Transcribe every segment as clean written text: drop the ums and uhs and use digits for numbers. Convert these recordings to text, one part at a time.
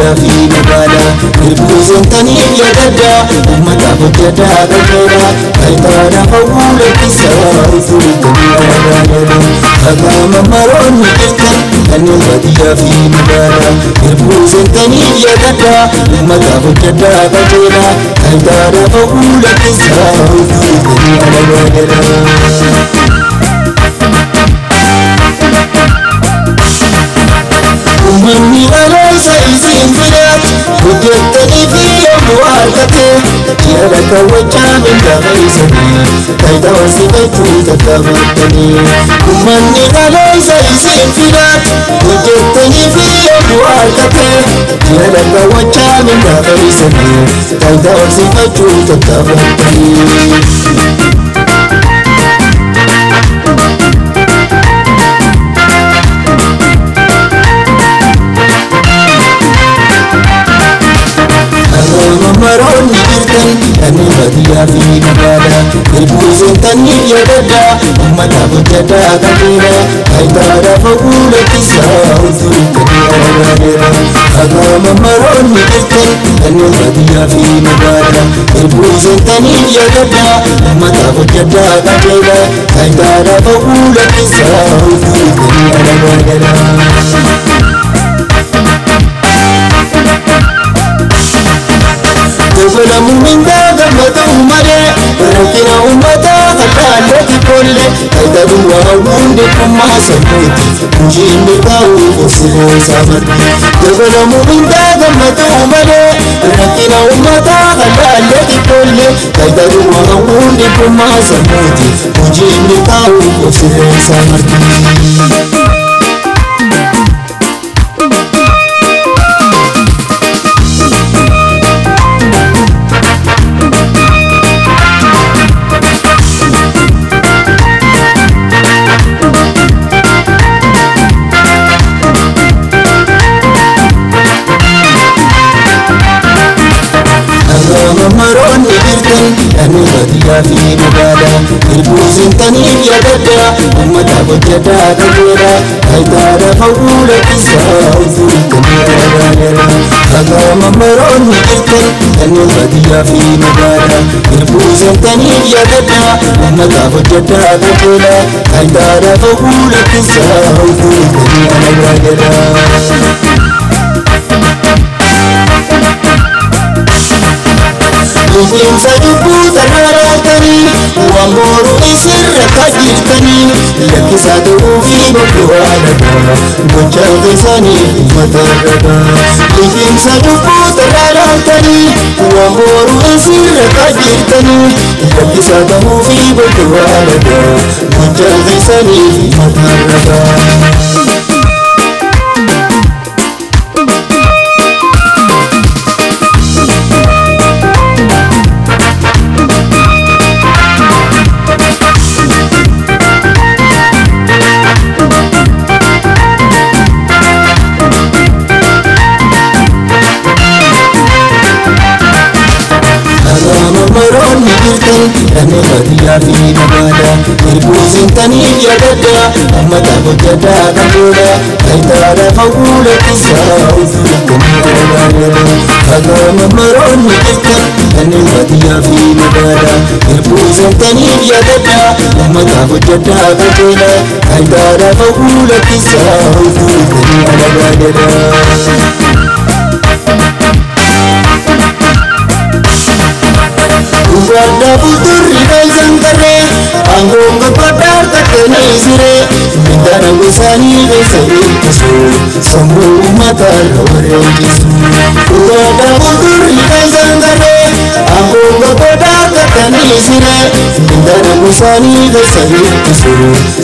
baadiyyaa fi magaalaa hir'uu seentanii yaadadda uummata hojjetaa qajeela ayitaadhaaf hawwuu lakkisaa utuu gadi Agama maroonni jirtan kanneen baadiyyaa fi magaalaa hir'uu seentanii yaadadda uummata hojjetaa qajeela ayitaadhaaf hawwuu lakkisaa utuu gadi Uummanni dhaloota isin fidaat hojjettanii fi yommuu argate yaada kaawwachaa mindaa isanii taayitaa horsifachuu tattaafatanii Uummanni dhaloota isin fidaat hojjettanii fi yommuu argate yaada kaawwachaa mindaa isanii taayitaa horsifachuu tattaafatanii Maroonni jirtan kanneen baadiyyaa fi magaalaa hir'uu seentanii yaadadda uummata hojjetaa qajeela ayitaadhaaf hawwuu lakkisaa utuu gadi Agama maroonni jirtan kanneen baadiyyaa fi magaalaa hir'uu seentanii yaadadda uummata hojjetaa qajeela ayitaadhaaf hawwuu lakkisaa utuu gadi Golamu mindaa gammatu malee rakkina uummataa kalaalleetti kolle tajaajila hawwuun dhiibbummaa sammuuti hojiin mirkaa'uu obsilee saamarti Golamu mindaa gammatu malee rakkina uummataa kalaalleetti kolle tajaajila hawwuun dhiibbummaa sammuuti hojiin mirkaa'uu obsilee saamarti Maroonni jirtan kanneen baadiyyaa fi magaalaa hir'uu seentanii yaadadda uummata hojjetaa qajeela ayitaadhaaf hawwuu lakkisaa utuu gadi Agama maroonni jirtan kanneen baadiyyaa fi magaalaa hir'uu seentanii yaadadda uummata hojjetaa qajeela ayitaadhaaf hawwuu lakkisaa utuu gadi Dhufiinsa lubbuu tarraarratanii waan boru isirra kaajirtanii lakkisaa ta'uu fi bobba'aa dhagaa gochaa keessanii uummata dhagaa Dhufiinsa lubbuu tarraarratanii waan boru isirra kaajirtanii lakkisaa ta'uu fi bobba'aa dhagaa gochaa keessanii uummata dhagaa Maroonni jirtan kanneen baadiyyaa fi magaalaa hir'uu seentanii yaadadda uummata hojjetaa qajeela ayitaadhaaf hawwuu lakkisaa utuu gadi Agama maroonni jirtan kanneen baadiyyaa fi magaalaa hir'uu seentanii yaadadda uummata hojjetaa qajeela ayitaadhaaf hawwuu lakkisaa utuu gadi Wadda fuuldurri keessan qarree aangoon babbaadhaa takkanii siree midhaan gosaanii keessa eeggisu sammuu uummataa irra wareegisu Wadda fuuldurri keessan qarree aangoon babbaadhaa takkanii siree midhaan gosaanii keessa eeggisu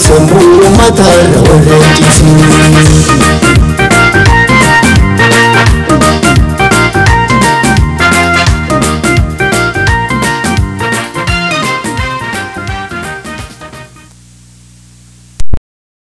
sammuu uummataa irra wareegisu